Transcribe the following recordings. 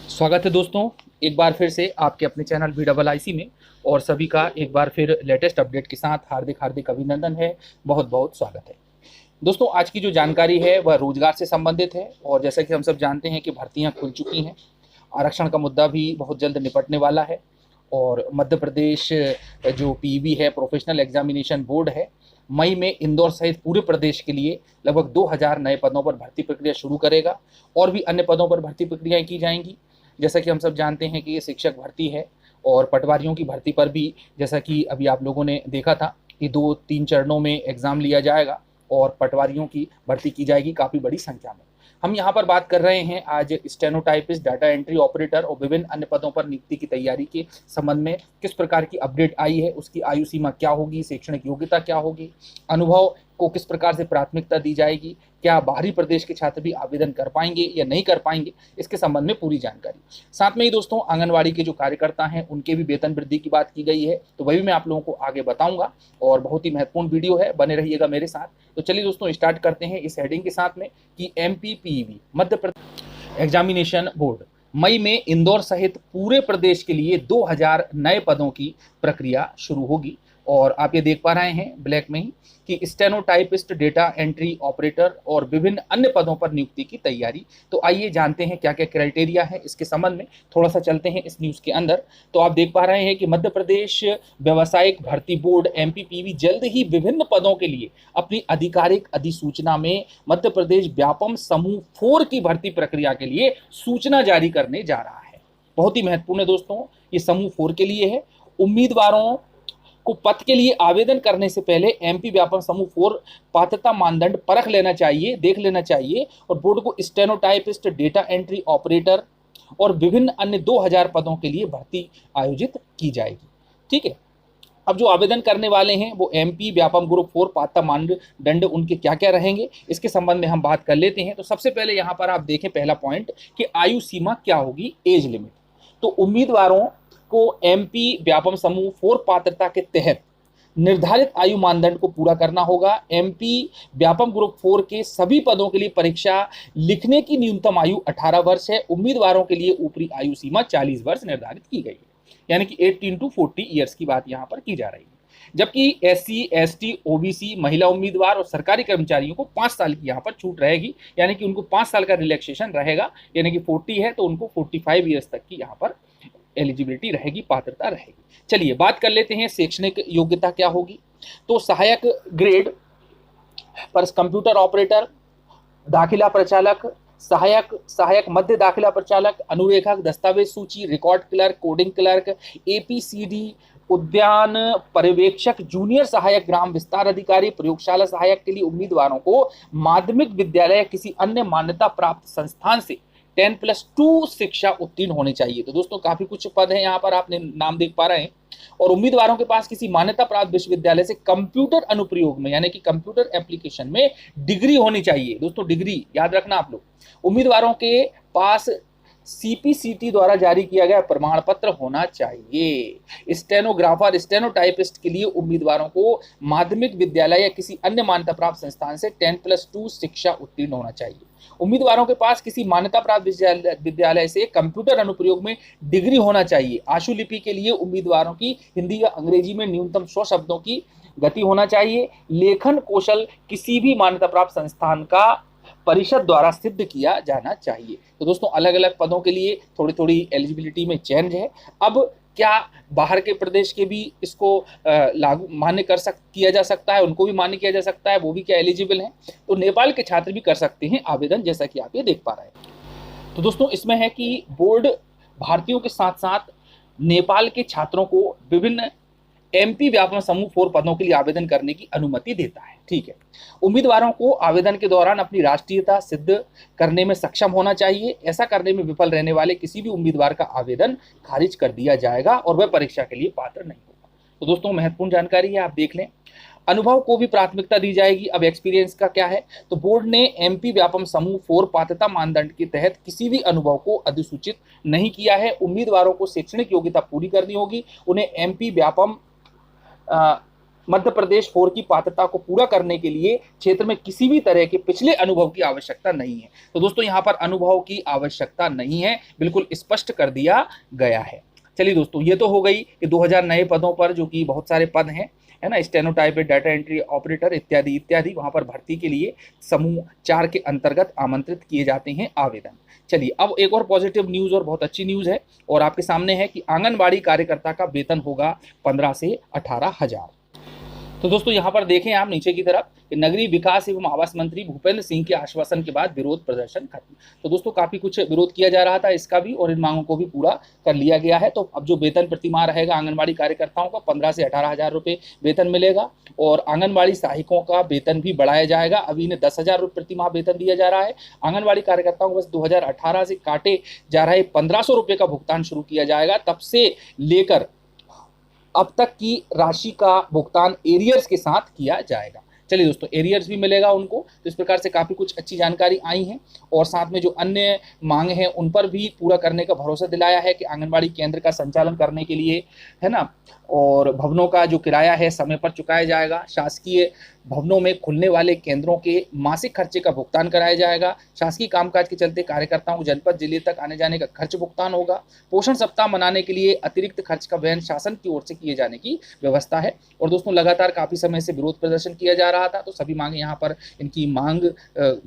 स्वागत है दोस्तों, एक बार फिर से आपके अपने चैनल VIIC में। और सभी का एक बार फिर लेटेस्ट अपडेट के साथ हार्दिक हार्दिक अभिनंदन है। बहुत बहुत स्वागत है दोस्तों। आज की जो जानकारी है वह रोजगार से संबंधित है। और जैसा कि हम सब जानते हैं कि भर्तियां खुल चुकी हैं, आरक्षण का मुद्दा भी बहुत जल्द निपटने वाला है। और मध्य प्रदेश जो पीईबी है, प्रोफेशनल एग्जामिनेशन बोर्ड है, मई में इंदौर सहित पूरे प्रदेश के लिए लगभग 2000 नए पदों पर भर्ती प्रक्रिया शुरू करेगा। और भी अन्य पदों पर भर्ती प्रक्रियाएं की जाएंगी। जैसा कि हम सब जानते हैं कि ये शिक्षक भर्ती है और पटवारियों की भर्ती पर भी, जैसा कि अभी आप लोगों ने देखा था कि 2-3 चरणों में एग्ज़ाम लिया जाएगा और पटवारियों की भर्ती की जाएगी काफ़ी बड़ी संख्या में। हम यहाँ पर बात कर रहे हैं आज स्टेनोटाइपिस्ट, डाटा एंट्री ऑपरेटर और विभिन्न अन्य पदों पर नियुक्ति की तैयारी के संबंध में किस प्रकार की अपडेट आई है, उसकी आयु सीमा क्या होगी, शैक्षणिक योग्यता क्या होगी, अनुभव को किस प्रकार से प्राथमिकता दी जाएगी, क्या बाहरी प्रदेश के छात्र भी आवेदन कर पाएंगे या नहीं कर पाएंगे, इसके संबंध में पूरी जानकारी। साथ में ही दोस्तों, आंगनवाड़ी के जो कार्यकर्ता हैं उनके भी वेतन वृद्धि की बात की गई है, तो वही मैं आप लोगों को आगे बताऊंगा। और बहुत ही महत्वपूर्ण वीडियो है, बने रहिएगा मेरे साथ। तो चलिए दोस्तों, स्टार्ट करते हैं इस हेडिंग के साथ में कि MPPEB Madhya Pradesh examination board मई में इंदौर सहित पूरे प्रदेश के लिए 2000 नए पदों की प्रक्रिया शुरू होगी। और आप ये देख पा रहे हैं ब्लैक में ही कि स्टेनोटाइपिस्ट, डेटा एंट्री ऑपरेटर और विभिन्न अन्य पदों पर नियुक्ति की तैयारी। तो आइए जानते हैं क्या क्या क्राइटेरिया है इसके संबंध में। थोड़ा सा चलते हैं इस न्यूज़ के अंदर। तो आप देख पा रहे हैं कि मध्य प्रदेश व्यावसायिक भर्ती बोर्ड MPPB जल्द ही विभिन्न पदों के लिए अपनी आधिकारिक अधिसूचना में मध्य प्रदेश व्यापम समूह 4 की भर्ती प्रक्रिया के लिए सूचना जारी करने जा रहा है। बहुत ही महत्वपूर्ण है दोस्तों, ये समूह 4 के लिए है। उम्मीदवारों को पद के लिए आवेदन करने से पहले MP व्यापम समूह 4 पात्रता मानदंड परख लेना चाहिए, देख लेना चाहिए। और बोर्ड को स्टेनोटाइपिस्ट, डेटा एंट्री ऑपरेटर और विभिन्न अन्य 2000 पदों के लिए भर्ती आयोजित की जाएगी। ठीक है। अब जो आवेदन करने वाले हैं वो MP व्यापम ग्रुप 4 पात्रता मानदंड उनके क्या क्या रहेंगे, इसके संबंध में हम बात कर लेते हैं। तो सबसे पहले यहाँ पर आप देखें पहला पॉइंट कि आयु सीमा क्या होगी, एज लिमिट। तो उम्मीदवारों को MP व्यापम समूह 4 पात्रता के तहत निर्धारित आयु मानदंड को पूरा करना होगा। MP व्यापम ग्रुप 4 के सभी पदों के लिए परीक्षा लिखने की न्यूनतम आयु 18 वर्ष है। उम्मीदवारों के लिए ऊपरी आयु सीमा 40 वर्ष निर्धारित की गई है, यानी कि 18 to 40 ईयर्स की बात यहाँ पर की जा रही है। जबकि SC, ST, OBC, महिला उम्मीदवार और सरकारी कर्मचारियों को 5 साल की यहाँ पर छूट रहेगी, यानी कि उनको 5 साल का रिलैक्सेशन रहेगा। यानी कि 40 है तो उनको 45 ईयर्स तक की यहाँ पर एलिजिबिलिटी रहेगी, पात्रता रहेगी। चलिए बात कर लेते हैं शैक्षणिक योग्यता क्या होगी। तो सहायक ग्रेड पर कंप्यूटर ऑपरेटर, दाखिला प्रचालक, सहायक मध्य दाखिला प्रचालक, अनुरेखक, दस्तावेज सूची, record clerk, coding clerk, APCD, उद्यान पर्यवेक्षक, जूनियर सहायक ग्राम विस्तार अधिकारी, प्रयोगशाला सहायक के लिए उम्मीदवारों को माध्यमिक विद्यालय या किसी अन्य मान्यता प्राप्त संस्थान से 10+2 शिक्षा उत्तीर्ण होनी चाहिए। तो दोस्तों काफी कुछ पद हैं यहाँ पर, आपने नाम देख पा रहे हैं। और उम्मीदवारों के पास किसी मान्यता प्राप्त विश्वविद्यालय से कंप्यूटर अनुप्रयोग में, यानी कि कंप्यूटर एप्लीकेशन में डिग्री होनी चाहिए। दोस्तों डिग्री याद रखना आप लोग। उम्मीदवारों के पास CPCT द्वारा जारी किया गया प्रमाण पत्र होना चाहिए। स्टेनोग्राफर, स्टेनोटाइपिस्ट के लिए उम्मीदवारों को माध्यमिक विद्यालय या किसी अन्य मान्यता प्राप्त संस्थान से 10+2 शिक्षा उत्तीर्ण होना चाहिए। उम्मीदवारों के पास किसी मान्यता प्राप्त विद्यालय से कंप्यूटर अनुप्रयोग में डिग्री होना चाहिए। आशुलिपि के लिए उम्मीदवारों की हिंदी या अंग्रेजी में न्यूनतम 100 शब्दों की गति होना चाहिए। लेखन कौशल किसी भी मान्यता प्राप्त संस्थान का परिषद द्वारा सिद्ध किया जाना चाहिए। तो दोस्तों अलग अलग पदों के लिए थोड़ी थोड़ी एलिजिबिलिटी में चेंज है। अब क्या बाहर के प्रदेश के भी इसको लागू मान्य किया जा सकता है, उनको भी मान्य किया जा सकता है, वो भी क्या एलिजिबल हैं? तो नेपाल के छात्र भी कर सकते हैं आवेदन, जैसा कि आप ये देख पा रहे हैं। तो दोस्तों इसमें है कि बोर्ड भारतीयों के साथ साथ नेपाल के छात्रों को विभिन्न MP व्यापम समूह 4 पदों के लिए आवेदन करने की अनुमति देता है। ठीक है। उम्मीदवारों को आवेदन के दौरान अपनी राष्ट्रीयता सिद्ध करने में सक्षम होना चाहिए। ऐसा करने में विफल रहने वाले किसी भी उम्मीदवार का आवेदन खारिज कर दिया जाएगा और वह परीक्षा के लिए पात्र नहीं होगा। तो दोस्तों महत्वपूर्ण जानकारी है, आप देख लें। अनुभव को भी प्राथमिकता दी जाएगी। अब एक्सपीरियंस का क्या है, तो बोर्ड ने MP व्यापम समूह 4 पात्रता मानदंड के तहत किसी भी अनुभव को अधिसूचित नहीं किया है। उम्मीदवारों को शैक्षणिक योग्यता पूरी करनी होगी। उन्हें MP व्यापम मध्य प्रदेश 4 की पात्रता को पूरा करने के लिए क्षेत्र में किसी भी तरह के पिछले अनुभव की आवश्यकता नहीं है। तो दोस्तों यहाँ पर अनुभव की आवश्यकता नहीं है, बिल्कुल स्पष्ट कर दिया गया है। चलिए दोस्तों, ये तो हो गई कि 2000 नए पदों पर, जो कि बहुत सारे पद हैं, है ना, स्टेनोटाइपिस्ट, डाटा एंट्री ऑपरेटर इत्यादि इत्यादि, वहां पर भर्ती के लिए समूह 4 के अंतर्गत आमंत्रित किए जाते हैं आवेदन। चलिए, अब एक और पॉजिटिव न्यूज़ और बहुत अच्छी न्यूज़ है और आपके सामने है कि आंगनबाड़ी कार्यकर्ता का वेतन होगा 15 से 18,000। तो दोस्तों यहाँ पर देखें आप नीचे की तरफ कि नगरीय विकास एवं आवास मंत्री भूपेंद्र सिंह के आश्वासन के बाद विरोध प्रदर्शन खत्म। तो दोस्तों काफ़ी कुछ विरोध किया जा रहा था इसका भी, और इन मांगों को भी पूरा कर लिया गया है। तो अब जो वेतन प्रतिमाह रहेगा आंगनबाड़ी कार्यकर्ताओं का 15 से 18,000 रुपये वेतन मिलेगा, और आंगनबाड़ी सहायकों का वेतन भी बढ़ाया जाएगा। अभी इन्हें 10,000 रुपये प्रतिमाह वेतन दिया जा रहा है। आंगनबाड़ी कार्यकर्ताओं को बस 2018 से काटे जा रहे 1,500 रुपये का भुगतान शुरू किया जाएगा। तब से लेकर अब तक की राशि का भुगतान एरियर्स के साथ किया जाएगा। चलिए दोस्तों, एरियर्स भी मिलेगा उनको। तो इस प्रकार से काफ़ी कुछ अच्छी जानकारी आई है, और साथ में जो अन्य मांग हैं उन पर भी पूरा करने का भरोसा दिलाया है कि आंगनबाड़ी केंद्र का संचालन करने के लिए, है ना, और भवनों का जो किराया है समय पर चुकाया जाएगा। शासकीय भवनों में खुलने वाले केंद्रों के मासिक खर्चे का भुगतान कराया जाएगा। शासकीय कामकाज के चलते कार्यकर्ताओं को जनपद जिले तक आने जाने का खर्च भुगतान होगा। पोषण सप्ताह मनाने के लिए अतिरिक्त खर्च का वहन शासन की ओर से किए जाने की व्यवस्था है। और दोस्तों लगातार काफ़ी समय से विरोध प्रदर्शन किया जा रहा था, तो सभी मांगे यहाँ पर इनकी मांग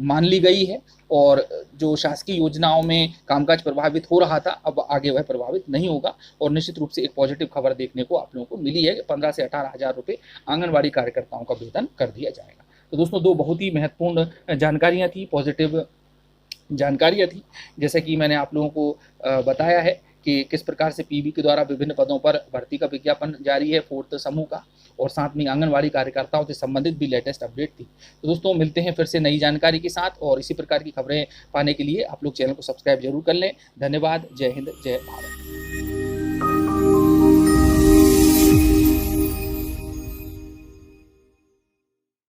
मान ली गई है, और जो शासकीय योजनाओं में कामकाज प्रभावित हो रहा था अब आगे वह प्रभावित नहीं होगा। और निश्चित रूप से एक पॉजिटिव खबर देखने को आप लोगों को मिली है कि 15 से 18,000 रुपये आंगनबाड़ी कार्यकर्ताओं का वेतन कर दिया जाएगा। तो दोस्तों दो बहुत ही महत्वपूर्ण जानकारियाँ थी, पॉजिटिव जानकारियाँ थी, जैसे कि मैंने आप लोगों को बताया है कि किस प्रकार से पीबी के द्वारा विभिन्न पदों पर भर्ती का विज्ञापन जारी है 4th समूह का, और साथ में आंगनबाड़ी कार्यकर्ताओं से संबंधित भी लेटेस्ट अपडेट थी। तो दोस्तों मिलते हैं फिर से नई जानकारी के साथ, और इसी प्रकार की खबरें पाने के लिए आप लोग चैनल को सब्सक्राइब जरूर कर लें। धन्यवाद। जय हिंद, जय भारत।